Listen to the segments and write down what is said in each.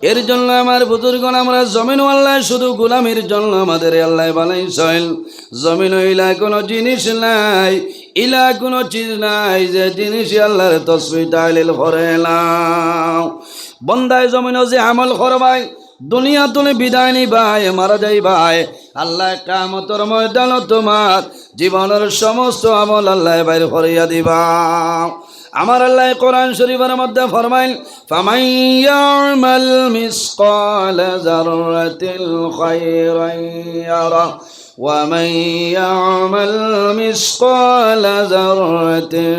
এর জন্য আমার বুজুর্গণ আমরা জমিন আল্লাহ শুধু গোলামির জন্য আমাদের আল্লাহ বানাইছেন। জমিন ইলা কোনো জিনিস নাই, ইলা কোনো চিজ নাই যে জিনিস আল্লাহর তসবিহ তাহলিল করে না। বন্দায় জমিনও যে আমল করবাই, দুনিয়া তুমি বিদায় নিবাই, মারা যাইবাই, আল্লাহ কিয়ামতের ময়দানে তোমার জীবনের সমস্ত আমল আল্লাহ বাইর করিয়া দিবা। আমার আল্লাহ কোরআন শরীফের মধ্যে ফরমাইল, ফামান ইয়ামাল মিসকালা যাররাতিল খায়রান ইয়ারা ওয়া মান ইয়ামাল মিসকালা যাররাতিন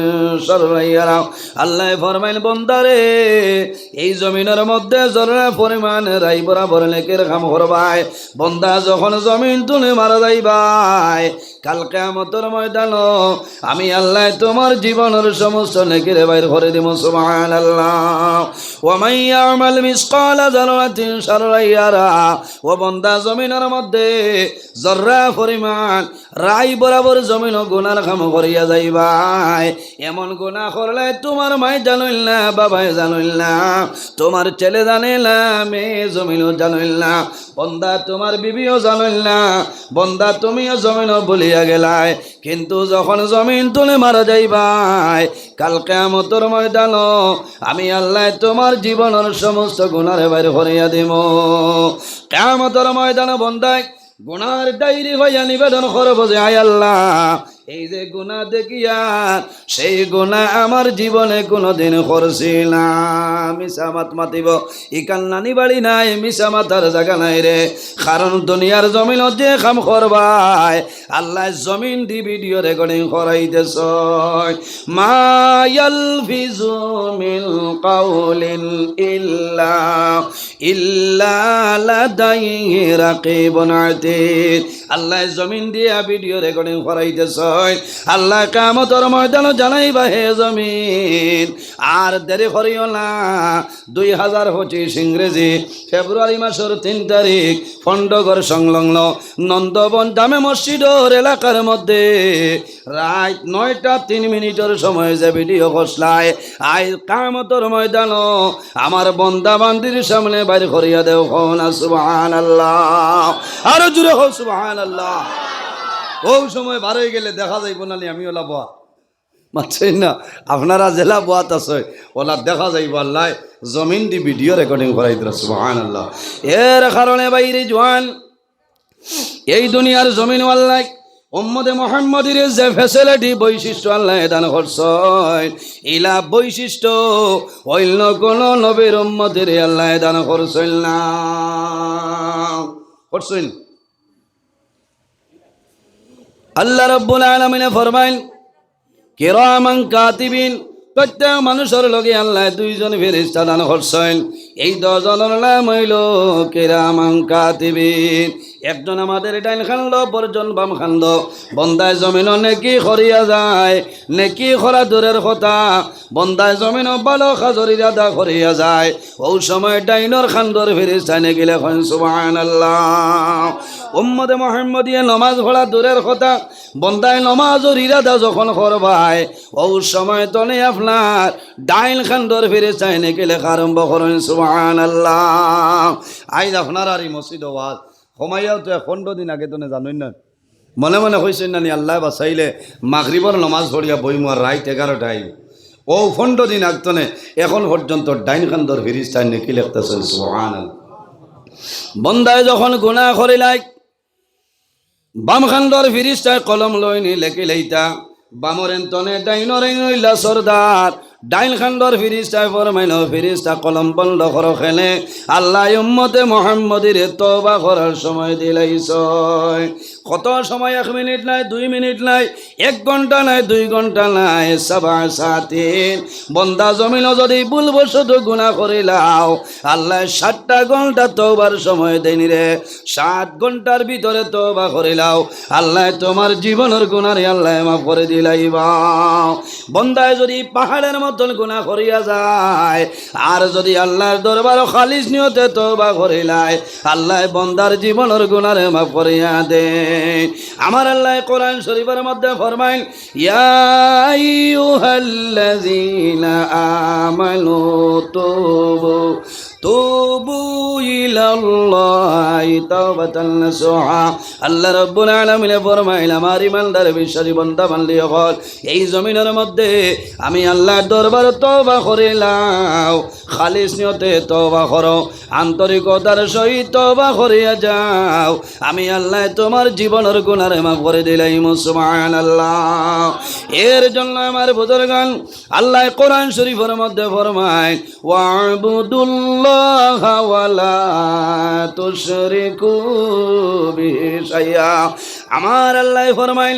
শাররান ইয়ারা। আল্লাহ ফরমাইল, বান্দারে এই জমিনের মধ্যে জররা পরিমাণ রাই বরাবর নেকের কাম করবাই। বান্দা যখন জমিন তুলে মারা যাইবাই, কাল কিয়ামতের ময়দানে আমি আল্লাহ তোমার জীবনের সমস্ত নেকির বাইর করে দিব। সুবহানাল্লাহ। ওয়া মান ইয়ামাল মিসকালা যাররাতিন শাররান ইয়ারা। ও বান্দা জমিনের মধ্যে জররা পরিমাণ রাই বরাবর জমিন গুনার কাম করিয়া যাইবাই। এমন গুনাহ করলে তোমার মাই জানিল না, বাবাই জানিল না, তোমার ছেলে জানে না, মেয়ে জমিনও জানিল না, বান্দা তোমার বিবিও জানিল না, বান্দা তুমিও জমিনও বলিয়া গেলাই। কিন্তু যখন জমিন তুলে মারা যাইবাই, কাল কিয়ামতের ময়দানে আমি আল্লাহ তোমার জীবনের সমস্ত গুনাহ বাইর করিয়া দিব। কিয়ামতের ময়দানে বান্দায় গুনার ডায়েরি হইয়া নিবেদন করব যে, আয় আল্লাহ, এই যে গুনাহ দেখিয়া সেই গুনাহ আমার জীবনে কোনোদিন করছি না। মিছা মাত মাতিব ই কান্নানি বাড়ি নাই, মিছা মাতার জায়গা নাই রে। কারণ দুনিয়ার জমিনত যে কাম করবাই, আল্লাহ জমিন দি ভিডিও রেকর্ডিং করাইতেছ। মা ইয়ালফিজু মিন কাউলিন ইল্লা লাদাইহি রাকিবুন আতীদ। আল্লাহ জমিন দিয়া ভিডিও রেকর্ডিং করাইতেছ। আল্লাহ কিয়ামতের ময়দানে জানাইবা, হে জমিন আর দেরি করিও না। 2025 ইংরেজি ফেব্রুয়ারি মাসের 3 তারিখ পন্ডগড় সংলগ্ন নন্দবন জামে মসজিদের এলাকার মধ্যে রাত 9টা 3 মিনিটের সময় যে ভিডিও করছলাই, আই কিয়ামতের ময়দানে আমার বান্দা বান্দির সামনে বাইর করিয়া দেও। না সুবহানাল্লাহ, আরো জোরে হোক সুবহানাল্লাহ। ওই সময় বার হয়ে গেলে দেখা যাইব না আমি ওলা বয়া মানছেন না, আপনারা জেলা বয়াত আছে ওলা দেখা যাইব। আল্লাহ জমিন দি ভিডিও রেকর্ডিং করাই দিল। সুবহানাল্লাহ। এর কারণে বাইরে জওয়ান এই দুনিয়ার জমিন আল্লাহ উম্মতে মুহাম্মাদের যে ফ্যাসিলিটি বৈশিষ্ট্য আল্লাহ দান করছেন, ইলা বৈশিষ্ট্য অন্য কোন নবীর উম্মতের আল্লাহ দান করছেন না। করছেন আল্লাহ রাব্বুল আলামিন ফরমাইন, কিরামান কাতিবিন। প্রত্যেক মানুষের লগে আল্লাহ 2 জন ফেরেশতা দান করছেন। এই 2 জনের নাম হইল কিরামান কাতিবিন। একজন আমাদের ডাইন খান্দ, পরজন বাম খান্দ। বন্দায় জমিন নেকি করিয়া যায়, নেকি করা দূরের কথা, বন্দায় জমিন ভালো কাজের ইরাদা করিয়া যায়। ওই সময় ডাইনর খান্দর ফেরেশতা নেকিলে কন সুবহানাল্লাহ। উম্মতে মুহাম্মদিয়া নামাজ পড়া দূরের কথা, বন্দায় নামাজের ইরাদা যখন করবাই, ওই সময় তনে আপনার ডাইন খান্দর ফেরেশতা নেকিলে আরম্ভ করেন সুবহানাল্লাহ। আইজ আপনার আর এই মসজিদ ওয়াজ কমাইয়াও তো 15 দিন আগে তো জানেন না, মনে মনে হয়েছেন না আল্লাহ বাসাইলে মাগরিবর নামাজ পড়িয়া বইমার রাত 11টায় ও 15 দিন আগতনে এখন পর্যন্ত ডাইন খান্দর ফেরেশতা নেকি লিখতেছেন সুবহানাল্লাহ। বন্দায় যখন গুনাহ করিলাই, বাম খান্দর ফেরেশতায় কলম লইনি লেখি লইতা, বামরেন তনে ডাইনর হইলা সরদার, ডাইন খান্দর ফেরেশতায় ফরমাইল, ফেরেশতা কলম বন্ধ করো খেলে আল্লাহ উম্মতে মুহাম্মদের তওবা করার সময় দিলাইছ। কত সময়? 1 মিনিট নাই, 2 মিনিট নাই, 1 ঘন্টা নাই, 2 ঘন্টা নাই, 7 সাতিন। বন্দা জমিন যদি ভুলবশত গুনাহ করিলাও, আল্লাহ 7টা ঘন্টা তওবার সময় দেনি রে। 7 ঘন্টার ভিতরে তওবা করিলাও, আল্লাহ তোমার জীবনের গুনাহ আল্লাহ মাফ করে দিলাইবা। বন্দায় যদি পাহাড়ের মতন গুনাহ করিয়া যায় আর যদি আল্লাহর দরবার খালিস নিয়তে তওবা করিলায় আল্লাহ বান্দার জীবনের গুনাহ মাফ করিয়া দেন। আমার আল্লাহ কোরআন শরীফের মধ্যে ফরমায় ইয়া আইয়ুহাল্লাযীনা আমানু তুবু ইলাল্লাহি তাওবাতান নাসুহা। আল্লাহ রাব্বুল আলামিন ফরমাইল আমার ইমানদার বিশ্বাসী বান্দা বান্দি হল এই জমিনের মধ্যে আমি আল্লাহর দরবার তওবা করিলাম খালিস নিয়তে তওবা করো আন্তরিকতার সহিত তওবা করিয়া যাও আমি আল্লাহ তোমার জীবনের গুনাহ মাফ করে দিলাম সুবহানাল্লাহ। এর জন্য আমার বুজুর্গান আল্লাহ কোরআন শরীফের মধ্যে ফরমায় ওয়াবুদুল্লাহা ওয়ালা তুশরিকু বিহি শাইআ। আমার আল্লাহ ফরমায়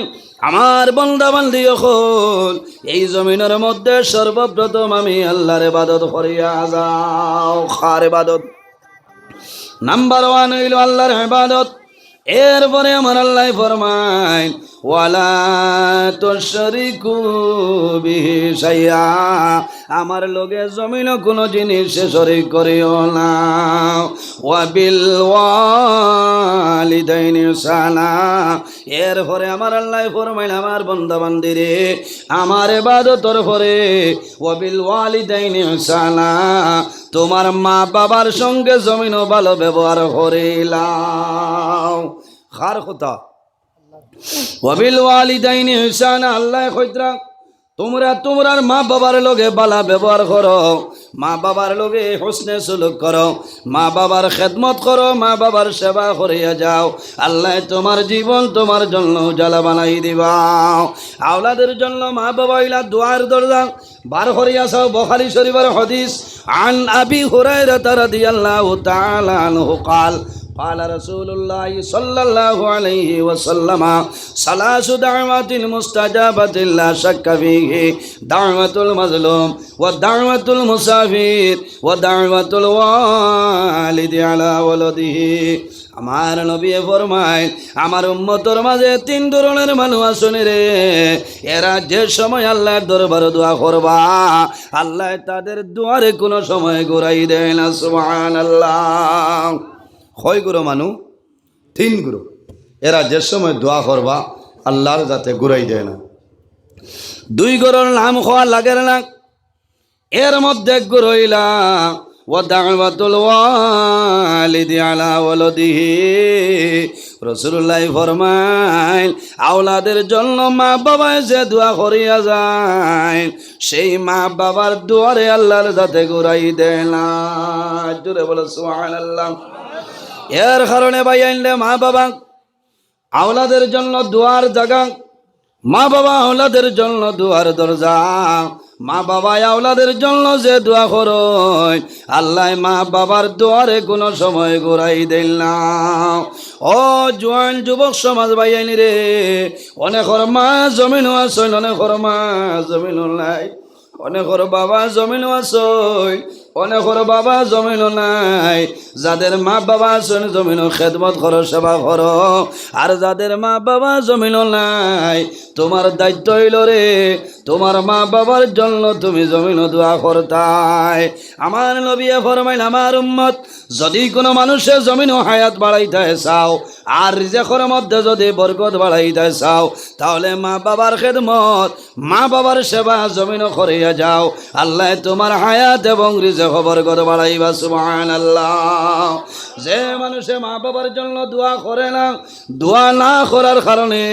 আমার বান্দা বান্দি হল এই জমিনের মধ্যে সর্বপ্রথম আমি আল্লাহর ইবাদত করিয়া যাও। কার ইবাদত? নাম্বার 1 হইল আল্লাহর ইবাদত। এরপরে আমার আল্লাহ ফরমায় ওয়ালা তুশরিকু বিহি শাইআ আমার লগে জমিন কোনো জিনিস শরীক করিও না। ওয়া বিল ওয়ালিদাইনি ইহসানা। এরপরে আমার আল্লাহ ফরমাইল আমার বান্দা বান্দিরে আমার ইবাদতের পরে ওয়া বিল ওয়ালিদাইনি ইহসানা তোমার মা বাবার সঙ্গে জমিন ভালো ব্যবহার করিলাম। কার কথা? ওয়াবিল ওয়ালিদাইনি ইহসানা। আল্লাহ কইতরা তোমরা তোমার মা বাবার লগে ভালো ব্যবহার করো মা বাবার লগে হোসনে সুলুক করো মা বাবার খেদমত করো মা বাবার সেবা করিয়া যাও আল্লাহ তোমার জীবন তোমার জন্য উজালা বানাই দিবা। আওলাদের জন্য মা বাবা ইলা দুয়ার দরজা বার করিয়া যাও। বুখারী শরীফের হাদিস আন আবি হুরায়রা রাদিয়াল্লাহু তাআলা আনহু قال قال رسول الله صلى الله عليه وسلم ثلاث دعوات مستجابة لا شك فيه دعوة المظلوم ودعوة المسافر ودعوة الوالد على ولده। আমার নবী ফরমায় আমার উম্মতের মাঝে 3 ধরনের মানুষ আছেন রে এরা যে সময় আল্লাহর দরবারে দোয়া করবা আল্লাহ তাদের দুয়ারে কোনো সময় ঘুরাই দেয় না সুবহানাল্লাহ। কয় গুরু মানু? 3 গুরু। এরা যে সময় দোয়া করবা আল্লাহর যাতে ঘুরাই দেয় না। 2 গুরুর নাম হওয়া লাগে না। এর মধ্যে গুরু হইলা ওয়া দাওয়াতুল ওয়ালিদি আলা ওয়ালাদিহি। রাসূলুল্লাহ ফরমায় আওলাদের জন্য মা বাবা যে দোয়া করিয়া যায় সেই মা বাবার দুয়ারে আল্লাহর যাতে ঘুরাই দেয় না। জোরে বলো সুবহানাল্লাহ। এর কারণে ভাই আইনলে মা বাবা আওলাদের জন্য দুয়ার জায়গা মা বাবা আওলাদের জন্য দুয়ার দরজা। মা বাবা আওলাদের জন্য যে দোয়া করো আল্লাহ মা বাবার দুয়ারে কোনো সময় ঘুরাই দেন না। ও জোয়ান যুবক সমাজ ভাই আইনি রে অনেকর মা জমিনও আছে অনেকর মা জমিনও নাই অনেকর বাবা জমিনও আছে অনেকর বাবা জমিনও নাই। যাদের মা বাবা আছেন জমিনও খেদমত করো সেবা করো আর যাদের মা বাবা জমিনও নাই তোমার দায়িত্ব হইল রে তোমার মা বাবার জন্য তুমি জমিনও দোয়া করতাই। আমার নবী ফরমাইল আমার উম্মত যদি কোনো মানুষের জমিনও হায়াত বাড়াইতে চাও আর রিজেকের মধ্যে যদি বরকত বাড়াইতে চাও তাহলে মা বাবার খেদমত মা বাবার সেবা জমিনও করিয়া যাও আল্লাহ তোমার হায়াত এবং রিজেক বরকত বাড়াইবা সুবহানাল্লাহ। যে মানুষে মা বাবার জন্য দোয়া করে না দোয়া না করার কারণে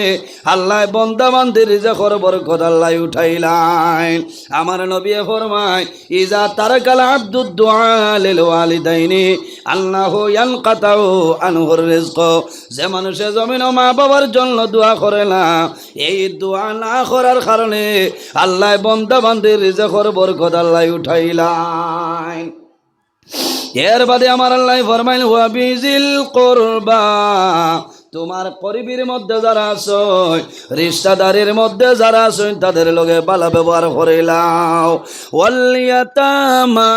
আল্লাহ বান্দা বান্দির রিজেকের বরকত আল্লাহ উঠাইলেন। আমার নবী ফরমায় ইজা তারাকাল আব্দুদ দুআ লিল ওয়ালিদাইনি আল্লাহু ইয়ানকাতাউ আনহুর রিজক। যে মানুষে জমিন মা বাবার জন্য দোয়া করে না এই দোয়া না করার কারণে আল্লাহ বান্দা বান্দির রিজেকের বরকত আল্লাহ উঠাইলেন। এর বাদে আমার আল্লাহ ফরমাইল ওয়া বিজিল কুরবা তোমার করিবির মধ্যে যারা আছো রিশতাদারের মধ্যে যারা আছো তাদের লগে ভালো ব্যবহার করিলাও। ওয়াল ইয়াতামা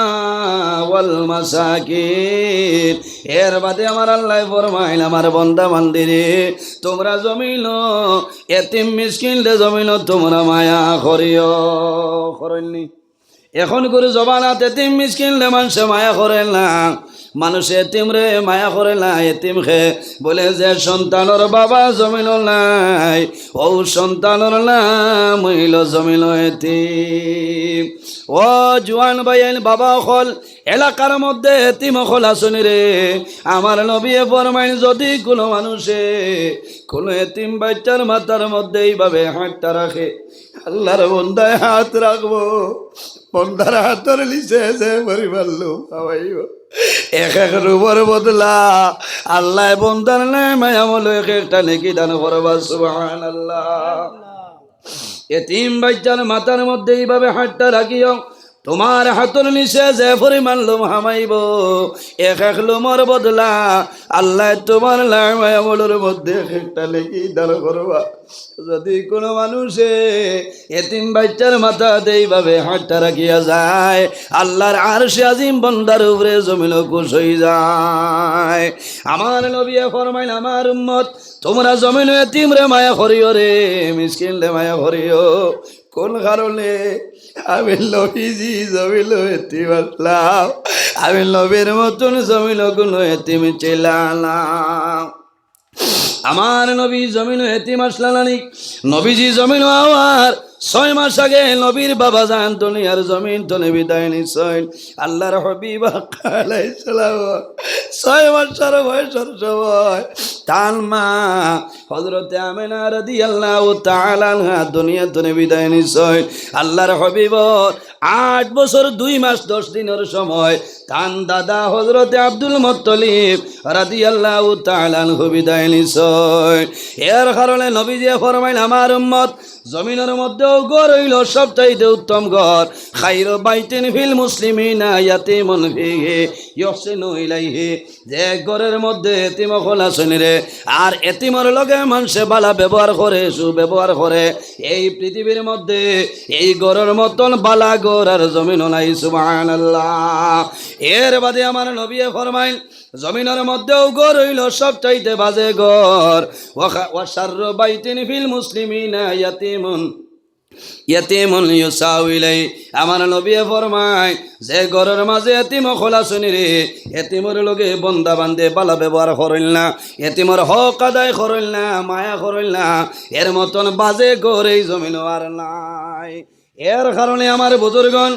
ওয়াল মাসাকিন। এর বাদে আমার আল্লাহ ফরমাইল আমার বান্দা বান্দিরে তোমরা জমিন এতিম মিসকিনদের জমিন তোমরা মায়া করিও। করনি এখন করে জবানাত এতিম মিসকিনলে মানুষে মায়া করে না, মানুষ এতিম রে মায়া করে না। এতিম খে বলে যে সন্তানের বাবা জমিল নাই, ও সন্তানের নাম হইল জমিল এতিম। ও জুয়ান ভাইয়ের বাবা হল এলাকার মধ্যে এতিম হল আসনি রে। আমার নবী ফরমাইন যদি কোনো মানুষে কোনো এতিম বাচ্চার মাথার মধ্যে এইভাবে হাতটা রাখে, আল্লাহর বন্দায় হাত রাখবো, বন্দার হাতের লিচে যে পরিবার লোক খাওয়াইব। এক এক রূপর বদলা আল্লাহ বন্দার নাই মায়ামল এক একটা নেকি দান করবা সুবহানাল্লাহ। এতিম বাচ্চার মাথার মধ্যে এইভাবে হাতটা রাখিও, তোমার হাতের নিচে যে পরিমাণ লোম হামাইব, এক এক লোমর বদলা আল্লাহ তোমার মায়ামলের মধ্যে একটা নেকি দান করবা। যদি কোনো মানুষে এতিম বাচ্চার মাথা এইভাবে হাতটা রাখিয়া যায়, আল্লাহর আরশে আজিম বন্দার উপরে জমিন খুশ হয়ে যায়। আমার নবী ফরমাইল, আমার উম্মত তোমরা জমিন এতিম রে মায়া করিও রে, মিসকিন রে মায়া করিও। কোন কারণে? আমি নবীজি জমিল এতিম আসলাম, আমি নবীর মতন জমিল কোনো এতিম ছিলাম। আমার নবী জমিন এতিম আসলানি, নবীজি জমিন আমার 6 মাস আগে নবীর বাবা জান দুনিয়ার জমিন তলে বিদায় নিছেন। আল্লাহর হাবিব আলাইহিস সালাম 6 মাসের বয়সের সময় তার মা হযরতে আমিনা রাদিয়াল্লাহু তাআলা আনহা দুনিয়া তলে বিদায় নিছেন। আল্লাহর হাবিব 8 বছর 2 মাস 10 দিনের সময় তান দাদা হযরতে আব্দুল মুত্তালিব রাদিয়াল্লাহু তাআলা আনহু বিদায় নিছেন। এর কারণে নবীজি ফরমাইল, আমার উম্মত জমিনের মধ্যে ঘর হইল সবচাইতে উত্তম ঘর, খাইরু বাইতিন ফিল মুসলিমিনা ইয়াতীমুন ফিহি ইহসিনু ইলাইহি। যে ঘরের মধ্যে এতিম হল আসনি রে, আর এতিমের লগে মানুষে বালা ব্যবহার করে, সুব্যবহার করে, এই পৃথিবীর মধ্যে এই ঘরের মতন বালা ঘর আর জমিন নাই সুবহানাল্লাহ। এর বাদে আমার নবী ফরমাইল, জমিনের মধ্যেও ঘর হইল সবচাইতে বাজে ঘর, ওয়া শাররু বাইতিন ফিল মুসলিমিনা ইয়াতীমুন ইউসাউইলাই। আমার নবী ফরমায়, যে ঘরের মাঝে এতিম খোলা শুনি রে, এতিমর লগে বন্দা বান্ধে বালা ব্যবহার করিল না, এতিমর হক আদায় করিল না, মায়া করিল না, এর মতন বাজে ঘর এই জমিন আর নাই। এর কারণে আমার বুজুর্গণ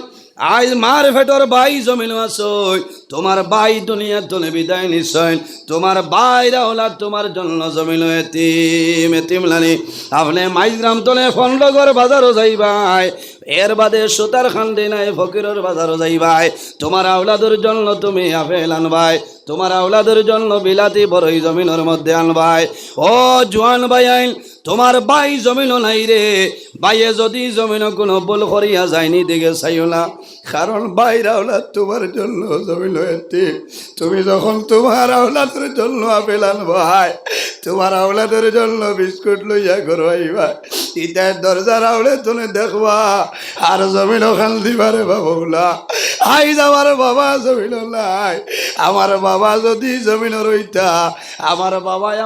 আজ মার ফেটর বাই জমিন আসই, তোমার বাই দুনিয়ার তলে বিদায় নিশ্চয়, তোমার বাইরা হলা তোমার জন্য জমিন এতিম। এতিম লানি আপনি মাইগ্রাম তলে ফন্ডগর বাজারও যাইবাই, এর বাদে সুতার খান্ডি নাই ফকিরের বাজারও যাইবাই, তোমার আওলাদের জন্য তুমি আপেল আনবাই, তোমার আওলাদের জন্য বিলাতি বড়ই জমিনের মধ্যে আনবাই। ও জোয়ান ভাই আইন, তোমার বাই জমিন নাই রে, বাইয়ে যদি জমিন কোনো বল করিয়া যায়নি দিকে চাইও না, কারণ বাইর আওলাদ তোমার জন্য জমিন এতিম। তুমি যখন তোমার আওলাদের জন্য আপেল আনবাই, তোমার আওলাদের জন্য বিস্কুট লইয়া ঘর আইবা, ইটার দরজার আওলে তুমি দেখবা আর জমিন ওখান দিবারে বাবুলা। আই আমার বাবা জমিন নাই, আমার বাবা যদি জমিন রইতা, আমার বাবাই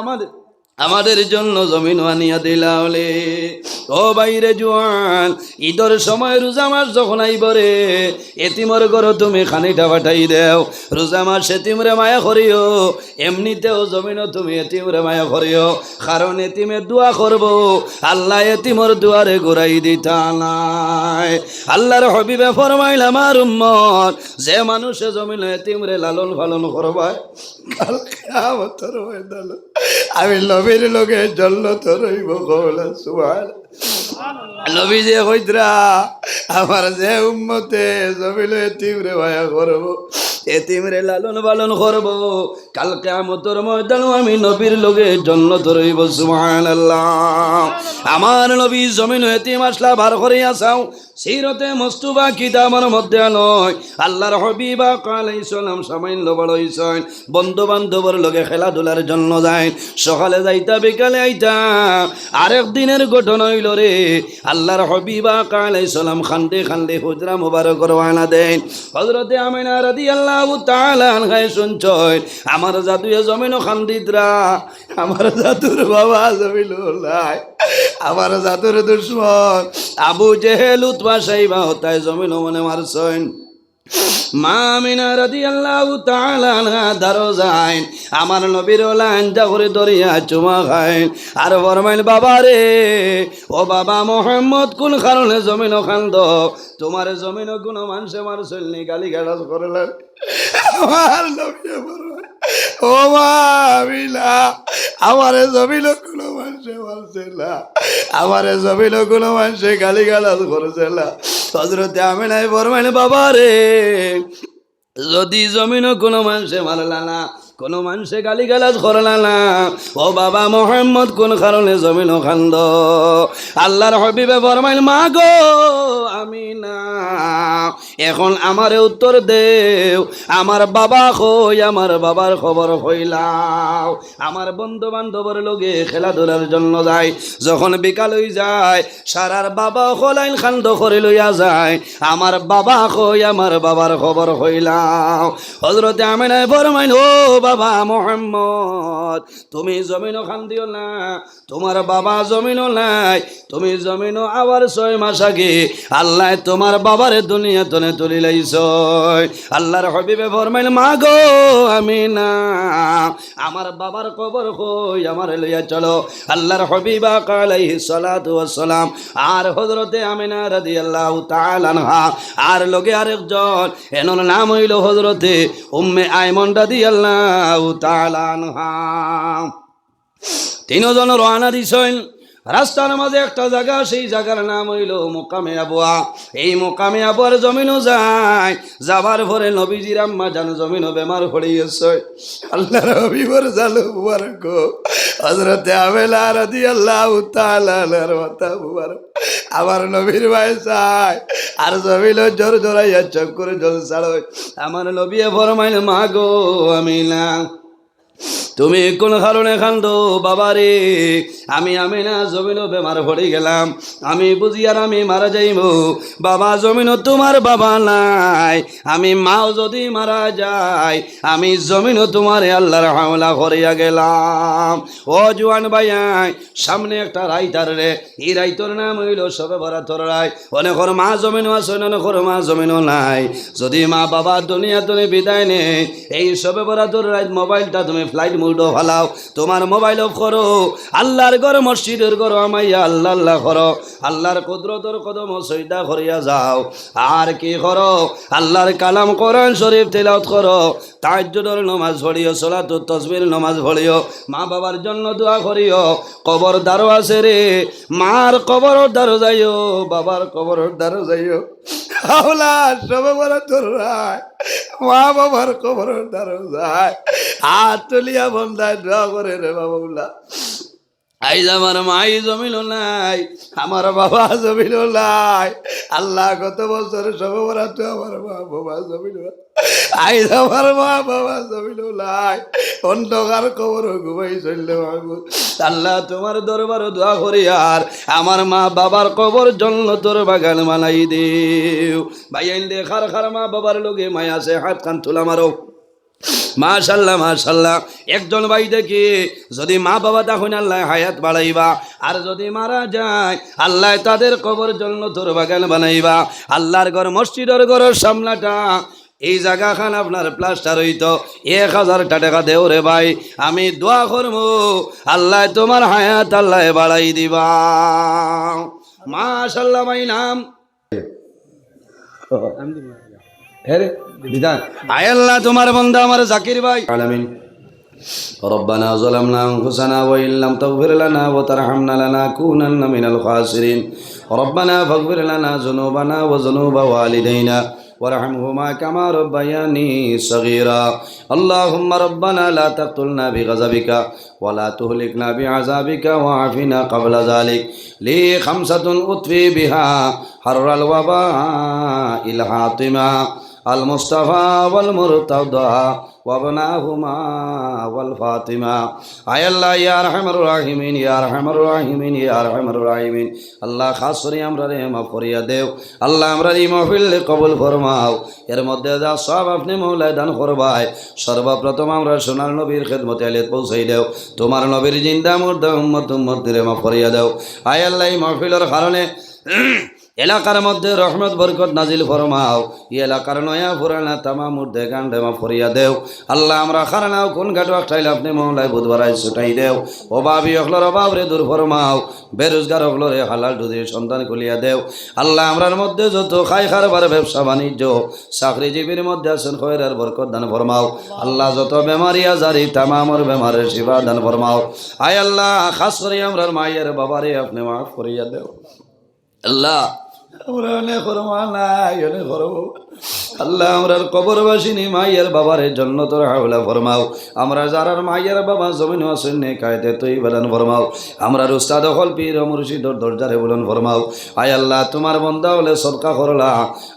আমাদের জন্য জমিন আনিয়া দিলালে। ও বাইরে জোয়ান, ঈদের সময় রোজা মাস যখন আইব রে, এতিমর ঘর তুমি খানিটা পাঠাই দেও, রোজা মাস এতিমরে মায়া করিও, এমনিতেও জমিন তুমি এতিমরে মায়া করিও, কারণ এতিমের দোয়া করব, আল্লাহ এতিমর দুয়ারে ঘুরাই দিতা নাই। আল্লাহর হাবিবে ফরমাইল, আমার উম্মত যে মানুষে জমিন এতিমরে লালন পালন করবায়, কাল কিয়ামতের ময়দানে আমি নবীর লগে জন্নত রইব। কওলা সুবহানাল্লাহ। নবী যে কইতরা, আমার যে উম্মতে জমিন এতিমরে মায়া করব, এতিমরে লালন পালন করব, কাল কিয়ামতের ময়দানে আমি নবীর লগে জন্নত রইব। সুবহানাল্লাহ। আমার নবী জমিন এতিম আসলা বার করিয়া চাও, সিরতে মস্তুবা কিতাবের মধ্যে নয়, আল্লাহর হাবিব আলাইহিস সালাম সামান্য বড় হইছেন, বন্ধু বান্ধবের লগে খেলাধুলার জন্য যায়, সকালে যাইতা বিকালে আইতা। আরেক দিনের ঘটনা হইল রে, আল্লাহর হাবিব আলাইহিস সালাম খান্ডে খান্ডে হুজরা মুবারক রওনা দেন। হযরতে আমিনা রাদিয়াল্লাহু তাআলা আনহা শুনছয়, আমার জাদুয়ে জমিন খান্দিতরা, আমার জাদুর বাবা জমিন নাই, আমার জাতুর দুশ্মন আবু জেহেল উতবা সাইবা হতায় জমিন মনে মারছেন মা আমিনা রাদিয়াল্লাহু তাআলা আনহা দারোজাইন আমার নবীর লাইন জাগরে দরিয়া চুমা খাইন আর ফরমাইল বাবা রে ও বাবা মোহাম্মদ কোন কারণে জমিন খান্দ তোমার জমিন কোন মানুষে মারছিল নি গালি গালাজ করলেন আমার নবী ফরমাইল ও মা আমিনা আমার জমিন কোন মানুষে মারছে না আমার জমিন কোন মানুষে গালি গালাজ করেছে না হযরত আমিনাই ফরমাইল বাবা রে যদি জমিন কোনো মানুষে মারলা না কোনো মানুষে গালি গালাজ করলা না ও বাবা মোহাম্মদ কোন কারণে জমিন খান্দ আল্লাহর হাবিবে ফরমাইল মা গো আমিনা এখন আমারে উত্তর দেও আমার বাবা কই আমার বাবার খবর হইলাও আমার বন্ধু বান্ধবের লগে খেলাধুলার জন্য যায় যখন বিকাল হই যায় সারার বাবা হলাইন খান্দ করে লইয়া যায় আমার বাবা কই আমার বাবার খবর হইলাও হযরতে আমিনা ফরমাইল ও বাবা মোহাম্মদ তুমি জমিনও খান দিও না তোমার বাবা জমিনও নাই তুমি জমিনও আবার 6 মাস আগে আল্লাহ তোমার বাবার দুনিয়া তনে তুলি লাইছ আল্লাহর হাবিবে ফরমাইল মা গো আমিনা আমার বাবার কবর কই আমার লইয়া চলো আল্লাহর হাবিবা আলাইহিস সালাতু ওয়াস সালাম আর হযরতে আমিনা রাদিয়াল্লাহু তাআলা আনহা আর লগে আরেকজন এনর নাম হইল হযরতে উম্মে আইমন রাদিয়াল্লাহু তাআলা আনহা তিনজন রওনা দিছেন রাস্তার মাঝে একটা জায়গা সেই জায়গার নাম হইল মোকামে আবুয়া এই মোকামে আবুয়ার জমিনও যায় যাবার পরে নবীজির আম্মা জান জমিনও বেমার পড়িয়েছে আল্লাহর হাবিবের জালু মুবারক হযরতে আমেনা রাদিয়াল্লাহু তাআলা আনহার মাথা মুবারক আমার নবীর ভাই চাই আর জমিনও জোর জোরাইয়া চোখ করে জল ছাড়ো আমার নবী ফরমাইল মা গো আমিনা তুমি কোন কারণে কান্দো বাবা রে আমি আমিনা জমিনও বেমার পড়ে গেলাম আমি বুঝি আর আমি মারা যাইব বাবা জমিনও তোমার বাবা নাই আমি মাও যদি মারা যায় আমি জমিনও তোমার আল্লাহর হাওলা করিয়া গেলাম ও জওয়ান ভাইয়াই সামনে একটা রাইতার রে এই রাইতর নাম হইল সবে বরাতর রাই অনেকর মা জমিনও আছে অনেকর মা জমিনও নাই যদি মা বাবা দুনিয়া তুমি বিদায় নে এই সবে বরাতর রাত মোবাইলটা তুমি ফ্লাইট মুডো ফালাও তোমার মোবাইল অফ করো আল্লাহর ঘর মসজিদের ঘর আমাইয়া আল্লাহ আল্লাহ করো আল্লাহর কুদরতর কদম সজদা করিয়া যাও আর কি করো আল্লাহর কালাম কোরআন শরীফ তেলাওয়াত করো তাহাজ্জুদের নামাজ পড়িও সালাতুত তাসবিহ নামাজ পড়িও মা বাবার জন্য দোয়া করিও কবর দ্বারও আছে রে মার কবর দ্বারও যাইও বাবার কবর দ্বারও যাইও আওলা সবে বরাতর রাত মা বাবার কবর দ্বারও যায় হাত তুলিয়া বন্ধায় দোয়া করে রে বাবুলা আইজ আমার মাই জমিল নাই আমার বাবা জমিল নাই আল্লাহ কত বছর সবে বরাত আমার মা বাবা জমিল আইজ আমার মা বাবা জমিল নাই অন্ধকার কবর ঘুমাই চললে মাহবুব আল্লাহ তোমার দরবার দোয়া করি আর আমার মা বাবার কবর জন্নতের বাগান বানাই দেও ভাইয়াইন দেখার খার মা বাবার লগে মায়া আছে হাত কান তুলা মারো মাশাল্লাহ মাশাল্লাহ একজন ভাই দেখি যদি মা বাবা তখন আল্লাহ হায়াত বাড়াইবা আর যদি মারা যায় আল্লাহ তাদের কবর জন্নতের বাগান বানাইবা আল্লাহর ঘর মসজিদের ঘরের সামনাটা এই জায়গাখান আপনার প্লাস্টার হইতো 1000 টাকা দেও রে ভাই আমি দোয়া করবো আল্লাহ তোমার হায়াত আল্লাহ বাড়াই দিবা মাশাল্লাহ ভাই নাম আয় আল্লাহ তোমার বান্দা আমার জাকির ভাই আলামিন ربنا ظلمنا أنفسنا وإن لم تغفر لنا وترحمنا لنكونن من الخاسرين ربنا فاغفر لنا ذنوبنا وذنوب والدينا وارحمهما كما ربياني صغيرا اللهم ربنا لا تقتلنا بغضبك ولا تهلكنا بعذابك وعافنا قبل ذلك لي 5 أطفي بها حر الوباء الحاطمة আল মুস্তাফা ওয়াল মুরতাদা ওয়াবনাহুমা ওয়াল ফাতিমা। আয় আল্লাহ ইয়া আরহামার রাহিমিন, ইয়া আরহামার রাহিমিন, ইয়া আরহামার রাহিমিন। আল্লাহ খাস করে আমরা রে মাফ করিয়া দেও। আল্লাহ আমরা এই মাহফিল কবুল ফরমাও। এর মধ্যে যা সব আপনি মৌলায় দান করবাই। সর্বপ্রথম আমরা সোনার নবীর খেদমতে আলিয়াত পৌঁছাই দেও। তোমার নবীর জিন্দা মুর্দা উম্মত উম্মতিরে মাফ করিয়া দেও। আয় আল্লাহ এই মাহফিলের কারণে এলাকার মধ্যে রহমত বরকত নাজিল ফরমাও। এই এলাকার নয়া পুরানা তামাম মুর্দে গান্ডে মাফ করিয়া দেও। আল্লাহ আমরা খারানাও কোন ঘাটো আটাইলে আপনি মহলায় বুধবারায় ছুটাই দেও। অভাবী অখলর অভাব রে দূর ফরমাও। বেরোজগার অখলরে হালাল দুধের সন্তান খুলিয়া দেও। আল্লাহ আমরার মধ্যে যত খাই খারবার ব্যবসা বাণিজ্য চাকরিজীবীর মধ্যে আছেন খয়রার বরকত দান ফরমাও। আল্লাহ যত বেমারি আজারি তামামর বেমারের সেবা দান ফরমাও। আয় আল্লাহ খাস করে আমরার মায়ের বাবারে আপনি মাফ করিয়া দেও। আল্লাহ আমরা অনেক ফরমা নাই অনেক ফরম। আল্লাহ আমরার কবরবাসিনী মাইয়ের বাবার জন্য তোর হাওলা ফরমাও। আমরা যারার মাইয়ের বাবা জমিন আসেন নে কায়দে তুই বলেন ফরমাও। আমরার উস্তাদ হল পীর মুর্শিদর দরজারে বলেন ফরমাও। আয় আল্লাহ তোমার বন্দা হলে সদকা করলা।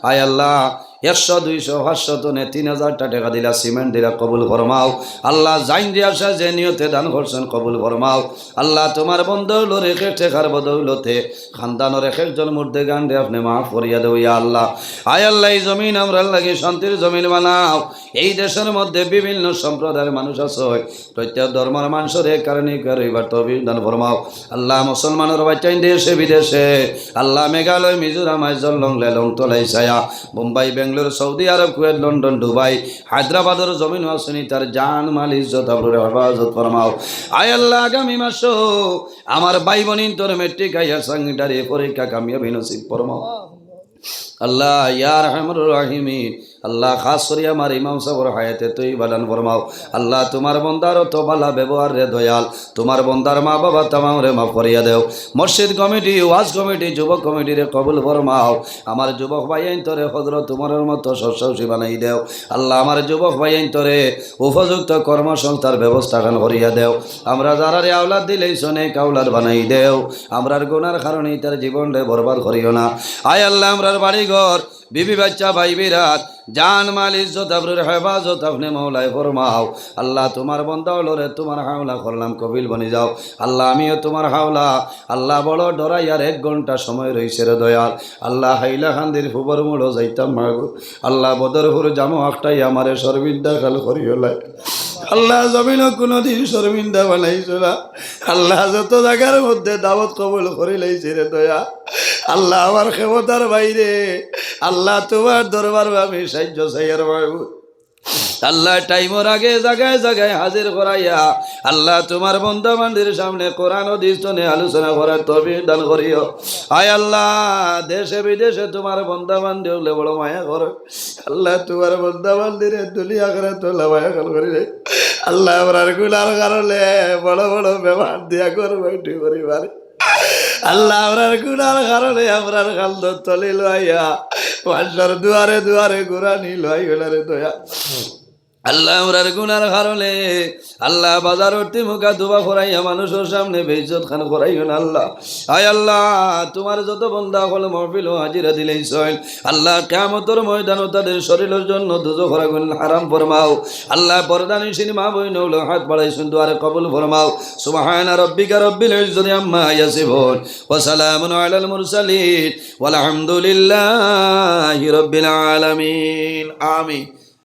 আয় আল্লাহ 100 200 500 নে 3000 টাকা দিলা সিমেন্ট দিলা কবুল ফরমাও। আল্লাহ জাইন দিয়া যে নিয়তে দান করছেন কবুল ফরমাও। আল্লাহ তোমার বন্ধুল রেখে টেকার বদৌলতে খানদান রেখে জল মুর্দে গান্ডে আপনি মাফ করিয়া দেও ইয়া আল্লাহ। আয় আল্লাহ এই জমিন আমরা লাগে শান্তির জমিন বানাও। এই দেশের মধ্যে বিভিন্ন সম্প্রদায়ের মানুষ আছে, প্রত্যেক ধর্মের মানুষের এক কারণে এবার তৌফিক দান ফরমাও। আল্লাহ মুসলমানের বাচ্চাই দেশে বিদেশে আল্লাহ মেঘালয় মিজোরাম আইজল লং লেলং তোলাই ছায়া Mumbai Bangalore Saudi Arab Kuwait London Dubai হায়দ্রাবাদের জমিন আসনি তার জান মাল ইজ্জত আপনার হেফাজত ফরমাও। আয় আল্লাহ আগামী মাস আমার ভাই বোনিন তোর মেট্রিক হায়ার সেকেন্ডারি পরীক্ষা কামিয়াবি নসিব ফরমাও। আল্লাহ ইয়া আরহামার রাহিমিন। আল্লাহ খাস করি আমার ইমাম সাহেবের হায়াতে তুই বাদান ফরমাও। আল্লাহ তোমার বন্দার তো বালা ব্যবহার রে দয়াল। তোমার বন্দার মা বাবা তামাম রে মাফ করিয়া দেও। মসজিদ কমিটি ওয়াজ কমিটি যুবক কমিটি রে কবুল ফরমাও। আমার যুবক ভাই আইন তোরে হযরত তোমার মতো সরসৌসি বানাই দেও। আল্লাহ আমার যুবক ভাই আইন তোরে উপযুক্ত কর্মসংস্থার ব্যবস্থা গান করিয়া দেও। আমরা যারা রে আওলাদ দিলেই শোনে কাউলাদ বানাই দেও। আমরার গুনার কারণে তার জীবন রে বরবাদ করিও না। আয় আল্লাহ আমরার বাড়ি ঘর বিবি বাচ্চা ভাই বিরাট জান মাল ইজ্জত আবরুর হেফাজত আপনি মৌলায় ফরমাও। আল্লাহ তোমার বন্দা হলো রে তোমার হাওলা করলাম কবিল বনি যাও। আল্লাহ আমিও তোমার হাওলা। আল্লাহ বড় ডরাই আর 1 ঘন্টা সময় রয়েছে রে দয়াল। আল্লাহ হাইলা খান্দির ফুবর মুড়ো যাইতাম মাগো। আল্লাহ বদরপুর জামো একটাই আমারে শর্মিন্দা খাল করিও লাই। আল্লাহ জমিনও কোনোদিন শর্মিন্দা বানাইছ না। আল্লাহ যত জায়গার মধ্যে দাওয়াত কবুল করে লাইছে রে দয়া। আল্লাহ আমার ক্ষমতার বাইরে আল্লাহ তোমার দরবার আমি সাহায্য চাইয়ার বাবু। আল্লাহ টাইমর আগে জায়গায় জায়গায় হাজির করাইয়া আল্লাহ তোমার বন্ধা বান্ধির সামনে কোরআন হাদিস নে আলোচনা করার তৌফিক দান করিও। আয় আল্লাহ দেশে বিদেশে তোমার বন্ধা বান্ধি হলে বড় মায়া করো। আল্লাহ তোমার বন্ধা বান্ধিরে দুনিয়া করে তোলা মায়া করি রে। আল্লাহ আমার গুলার কারণে বড় বড় ব্যবহার দিয়া করবো পরিবার। আল্লাহ আমরার গুনার কারণে আমরার খালদ তলি লইয়া মানুষের দুয়ারে দুয়ারে গুরানি লই গেলারে দয়া। আল্লাহ আমরার গুনার কারণে আল্লাহ বাজার উঠতে মুখা দুবা করাইয়া মানুষের সামনে বেইজ্জত খান করাইও না আল্লাহ। আয় আল্লাহ তোমার যত বন্দা হল মহফিল হাজিরা দিলেই সইল। আল্লাহ কিয়ামতের ময়দানে তাদের শরীরের জন্য দুজখ রাগুন হারাম ফরমাও। আল্লাহ পর্দানিশীন মা বইন হলো হাত বাড়াইছেন দুয়ারে কবুল ফরমাও। সুবহানা রাব্বিকা রাব্বিল ইজ্জাতি আম্মা ইয়াসিফুন ওয়া সালামুন আলাল মুরসালিন ওয়াল হামদুলিল্লাহি রাব্বিল আলামিন। আমিন।